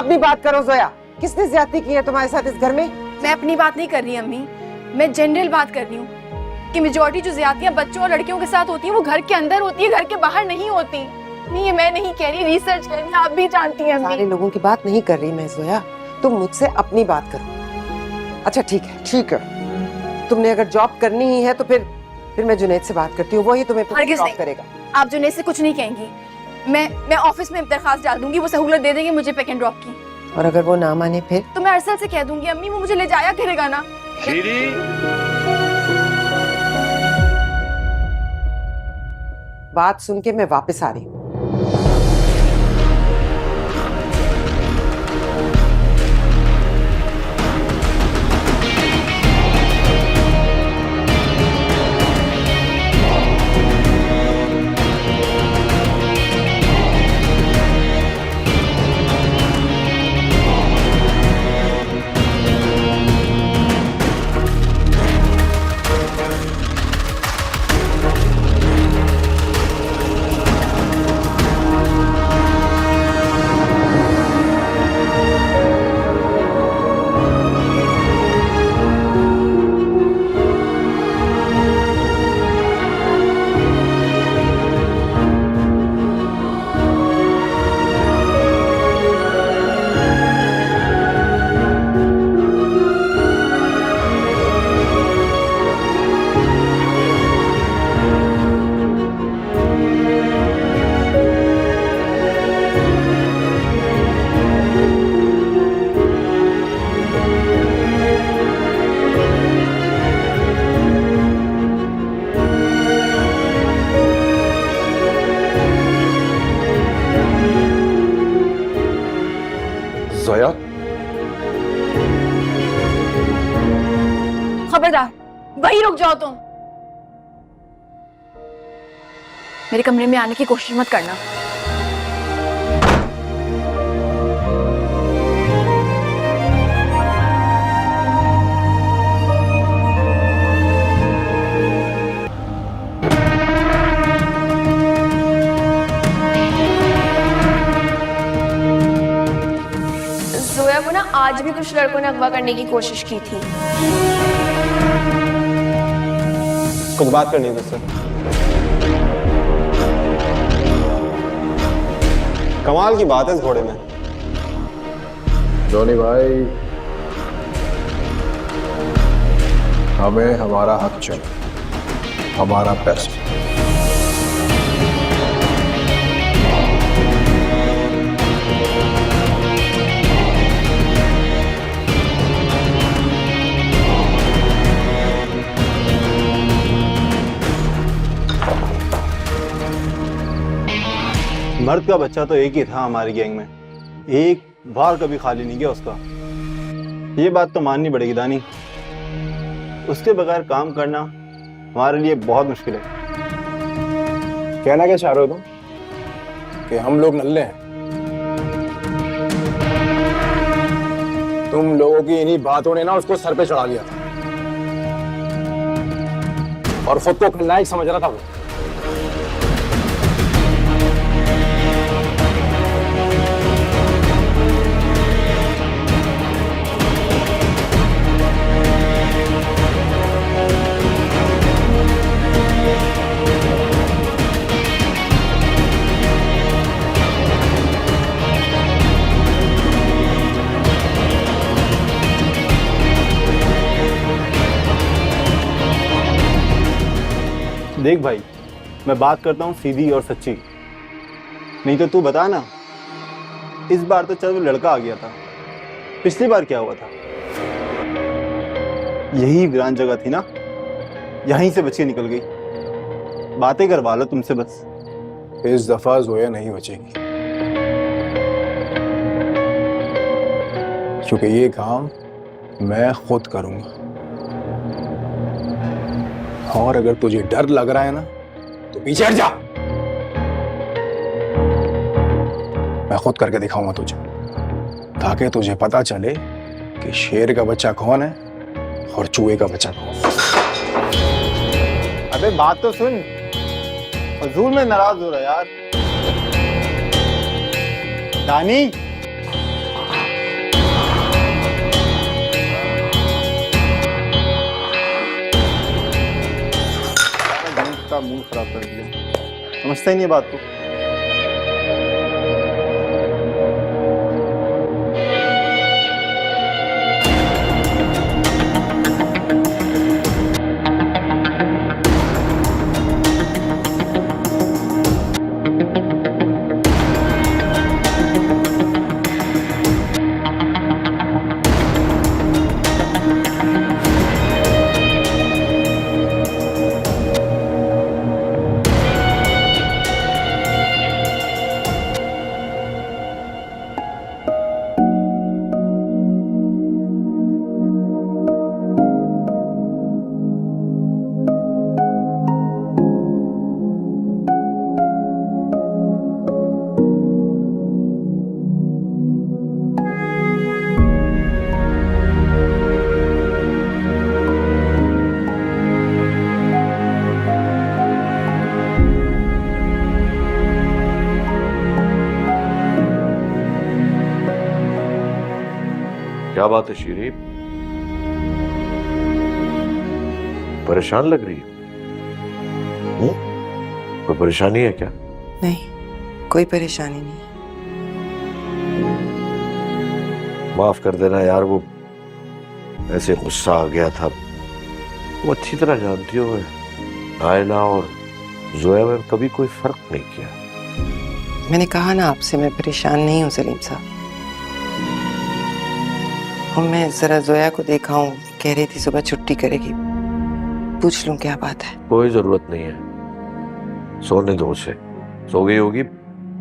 अपनी बात करो जोया, किसने ज्यादती की है तुम्हारे साथ इस घर में? मैं अपनी बात नहीं कर रही अम्मी, मैं जनरल बात कर रही हूँ कि मेजॉरिटी जो ज्यादतियाँ बच्चों और लड़कियों के साथ होती हैं वो घर के अंदर होती है, घर के बाहर नहीं होती। नहीं, ये मैं नहीं कह रही, रिसर्च कर रही, आप भी जानती हैं। सारे लोगों की बात नहीं कर रही मैं जोया, तुम मुझसे अपनी बात करो। अच्छा ठीक है, ठीक है, तुमने अगर जॉब करनी ही है तो फिर मैं जुनैद से बात करती हूँ, वही तुम्हें जॉब करेगा। आप जुनैद से कुछ नहीं कहेंगी, मैं ऑफिस में दरखास्त डाल दूंगी, वो सहूलत दे देंगे मुझे पिक एंड ड्रॉप की। और अगर वो ना माने फिर? तो मैं अरसल से कह दूंगी अम्मी, वो मुझे ले जाया करेगा ना। बात सुन के मैं वापस आ रही हूँ। जोया, खबरदार, वहीं रुक जाओ तुम। मेरे कमरे में आने की कोशिश मत करना। जोया को ना आज भी कुछ लड़कों ने अगवा करने की कोशिश की थी। कुछ बात करनी है तुझसे। कमाल की बात है इस घोड़े में। जोनी भाई, हमें हमारा हक चाहिए, हमारा पैसा। मर्द का बच्चा तो एक ही था हमारी गैंग में, एक बार कभी खाली नहीं गया उसका। ये बात तो माननी पड़ेगी दानी, उसके बगैर काम करना हमारे लिए बहुत मुश्किल है। कहना क्या चाह रहे हो तुम? कि हम लोग नल्ले हैं? तुम लोगों की इन्हीं बातों ने ना उसको सर पे चढ़ा दिया था और खुद को खलनायक समझ रहा था वो। देख भाई, मैं बात करता हूँ सीधी और सच्ची, नहीं तो तू बता ना। इस बार तो चल वो लड़का आ गया था, पिछली बार क्या हुआ था? यही वीरान जगह थी ना, यहीं से बच के निकल गई। बातें करवा लो तुमसे बस। इस दफा जोया नहीं बचेगी, क्योंकि ये काम मैं खुद करूंगा। और अगर तुझे डर लग रहा है ना तो पीछे हट जा, मैं खुद करके दिखाऊंगा तुझे, ताकि तुझे पता चले कि शेर का बच्चा कौन है और चूहे का बच्चा कौन। अबे बात तो सुन, फजूल में नाराज हो रहा यार। दानी मेरा मूड खराब कर दिया, समझता ही नहीं है बात को। क्या बात है शीरी, परेशान लग रही है? कोई परेशानी है क्या? नहीं, कोई परेशानी नहीं। माफ कर देना यार, वो ऐसे गुस्सा आ गया था। वो अच्छी तरह जानती हो मैं आयना और जोया में कभी कोई फर्क नहीं किया। मैंने कहा ना आपसे, मैं परेशान नहीं हूँ सलीम साहब। और मैं जरा जोया को देखा हूँ, कह रही थी सुबह छुट्टी करेगी, पूछ लूं क्या बात है। कोई जरूरत नहीं है, सोने दो उसे, सो गई होगी,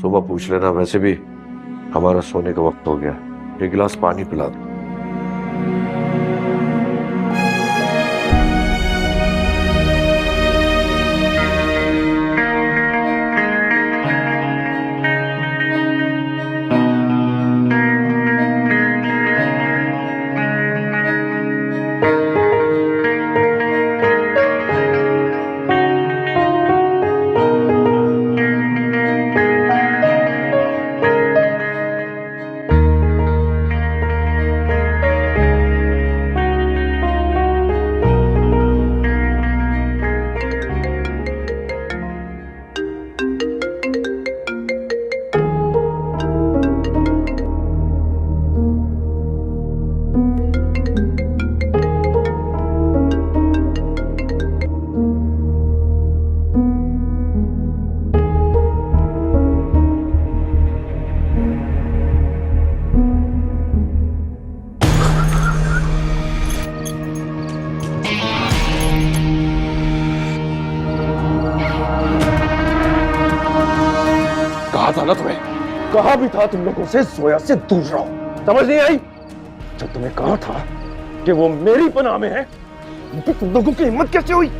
सुबह पूछ लेना। वैसे भी हमारा सोने का वक्त हो गया, एक गिलास पानी पिला दो। कहा था ना तुम्हें, कहा भी था तुम लोगों से जोया से दूर रहो, समझ नहीं आई? जब तुम्हें कहा था कि वो मेरी पनाह में है, तो तुम लोगों की हिम्मत कैसे हुई?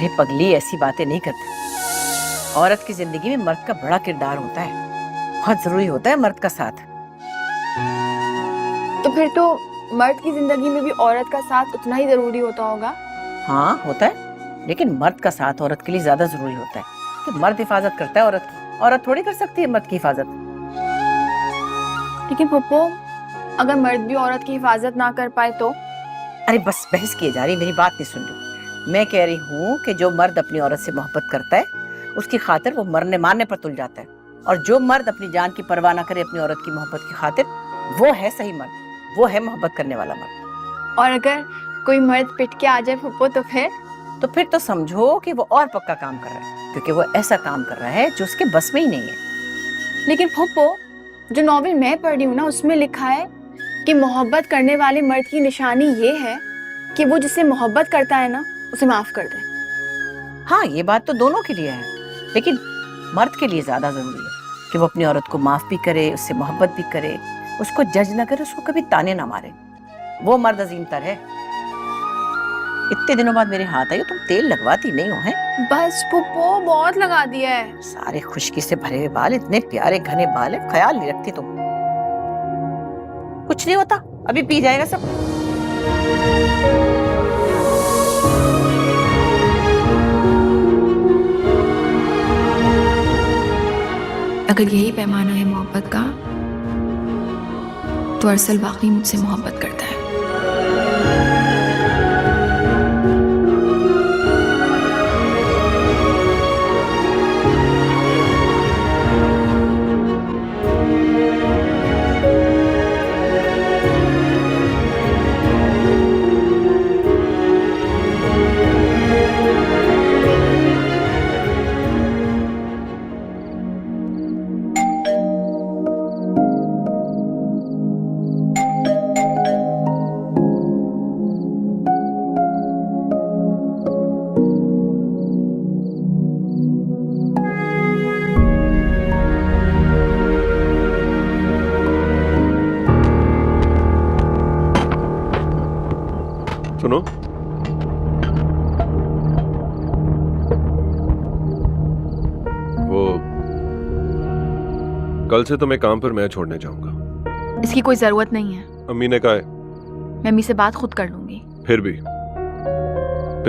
अरे पगली, ऐसी बातें नहीं करते। औरत की जिंदगी में मर्द का बड़ा किरदार होता है, बहुत जरूरी होता है मर्द का साथ। तो फिर तो मर्द की जिंदगी में भी औरत का साथ उतना ही जरूरी होता होगा। हाँ होता है, लेकिन मर्द का साथ औरत के लिए ज्यादा जरूरी होता है कि मर्द हिफाजत करता है औरत की, औरत थोड़ी कर सकती है मर्द की हिफाजत। लेकिन पप्पो, अगर मर्द भी औरत की हिफाजत ना कर पाए तो? अरे बस बहस किए जा रही, मेरी बात नहीं सुन रही। मैं कह रही हूँ कि जो मर्द अपनी औरत से मोहब्बत करता है उसकी खातिर वो मरने मारने पर तुल जाता है, और जो मर्द अपनी जान की परवाह ना करे अपनी औरत की मोहब्बत की खातिर, वो है सही मर्द, वो है मोहब्बत करने वाला मर्द। और अगर कोई मर्द पिट के आ जाए पप्पो तो फिर तो समझो कि वो और पक्का काम कर रहा है, क्योंकि वो ऐसा काम कर रहा है जो उसके बस में ही नहीं है। लेकिन पप्पो, जो नॉवेल मैं पढ़ रही हूँ ना, उसमें लिखा है कि मोहब्बत करने वाले मर्द की निशानी ये है कि वो जिससे मोहब्बत करता है ना, उसे माफ कर दे। हाँ, ये बात तो दोनों के लिए है, लेकिन मर्द के लिए ज्यादा जरूरी है कि वो अपनी औरत को माफ भी करे, उससे मोहब्बत भी करे, उसको जज न करे, उसको कभी ताने ना मारे। वो मर्द अजीम तर है। इतने दिनों बाद मेरे हाथ आई हो, तुम तेल लगवाती नहीं हो हैं? बस पप्पो, बहुत लगा दिया है। सारे खुशकी से भरे हुए बाल, इतने प्यारे घने बाल है, ख्याल नहीं रखती तुम। कुछ नहीं होता, अभी पी जाएगा सब। अगर यही पैमाना है मोहब्बत का, तो अरसल वाकई मुझसे मोहब्बत करता है। सुनो, वो कल से तुम्हें काम पर मैं छोड़ने जाऊंगा। इसकी कोई जरूरत नहीं है। अम्मी ने कहा है। मैं अम्मी से बात खुद कर लूंगी। फिर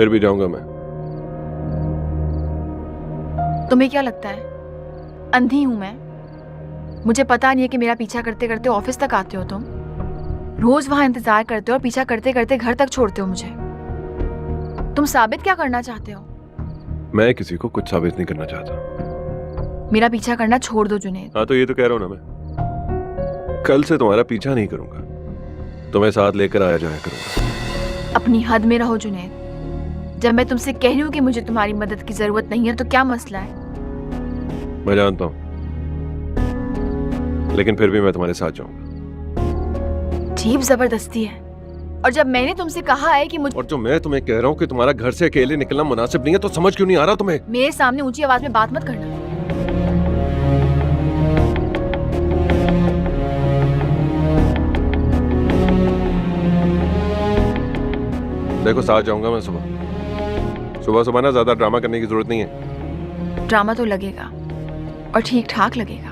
भी जाऊंगा मैं। तुम्हें क्या लगता है अंधी हूं मैं? मुझे पता नहीं है कि मेरा पीछा करते करते ऑफिस तक आते हो तुम, रोज वहां इंतजार करते हो और पीछा करते करते घर तक छोड़ते हो मुझे। तुम साबित क्या करना चाहते हो? मैं किसी को कुछ साबित नहीं करना चाहता। मेरा पीछा करना छोड़ दो जुनैद। हाँ, तो ये तो कह रहा हूं ना, मैं कल से तुम्हारा पीछा नहीं करूंगा, तुम्हें साथ लेकर आया जाया करूंगा। अपनी हद में रहो जुनैद। जब मैं तुमसे कह रही हूँ कि मुझे तुम्हारी मदद की जरूरत नहीं है, तो क्या मसला है? मैं जानता हूं, लेकिन फिर भी मैं तुम्हारे साथ जाऊंगा। अजीब जबरदस्ती है। और जब मैंने तुमसे कहा है कि मुझे, और जो मैं तुम्हें कह रहा हूँ कि तुम्हारा घर से अकेले निकलना मुनासिब नहीं है, तो समझ क्यों नहीं आ रहा तुम्हें? मेरे सामने ऊंची आवाज में बात मत करना। देखो, साथ जाऊंगा मैं सुबह ना। ज्यादा ड्रामा करने की जरूरत नहीं है। ड्रामा तो लगेगा, और ठीक ठाक लगेगा।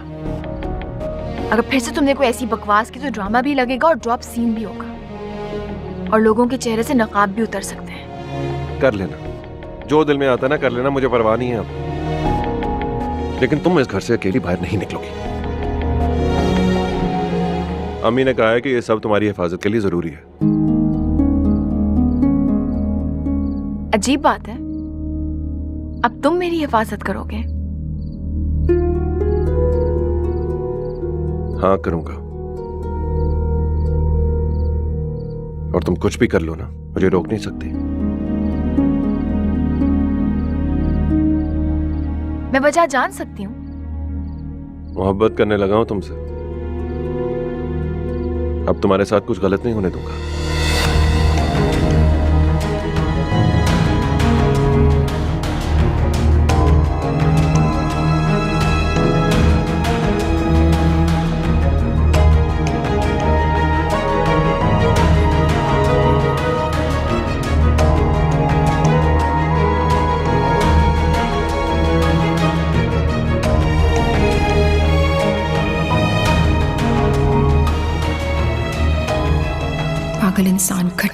अगर फिर से तुमने कोई ऐसी बकवास की तो ड्रामा भी लगेगा और ड्रॉप सीन भी होगा, और लोगों के चेहरे से नकाब भी उतर सकते हैं। कर लेना, जो दिल में आता ना कर लेना, मुझे परवाह नहीं है अब। लेकिन तुम इस घर से अकेली बाहर नहीं निकलोगी। अम्मी ने कहा है कि ये सब तुम्हारी हिफाजत के लिए जरूरी है। अजीब बात है, अब तुम मेरी हिफाजत करोगे? हाँ, करूंगा। और तुम कुछ भी कर लो ना, मुझे रोक नहीं सकती। मैं वजह जान सकती हूँ? मोहब्बत करने लगा हूं तुमसे। अब तुम्हारे साथ कुछ गलत नहीं होने दूंगा।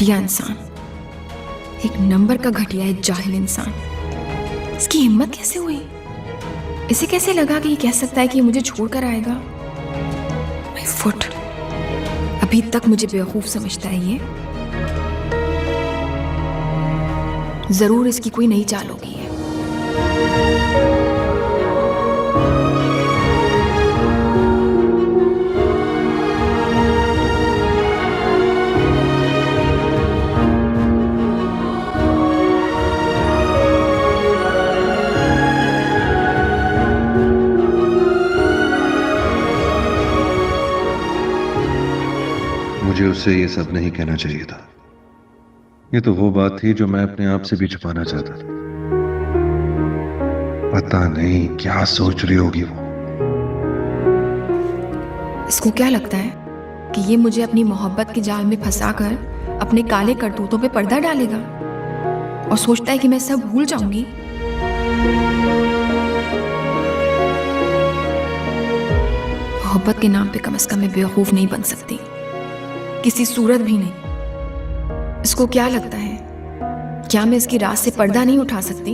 घटिया इंसान, एक नंबर का घटिया है, जाहिल इंसान। इसकी हिम्मत कैसे हुई? इसे कैसे लगा कि ये कह सकता है कि ये मुझे छोड़कर आएगा? माय फुट, अभी तक मुझे बेवकूफ समझता है ये। जरूर इसकी कोई नई चाल होगी है। मुझे उससे ये सब नहीं कहना चाहिए था। ये तो वो बात थी जो मैं अपने आप से भी छुपाना चाहता था। पता नहीं क्या सोच रही होगी वो। इसको क्या लगता है कि ये मुझे अपनी मोहब्बत के जाल में फंसाकर अपने काले करतूतों पे पर्दा डालेगा और सोचता है कि मैं सब भूल जाऊंगी? मोहब्बत के नाम पे कम से कम मैं बेवकूफ नहीं बन सकती, किसी सूरत भी नहीं। इसको क्या लगता है, क्या मैं इसकी रात से पर्दा नहीं उठा सकती?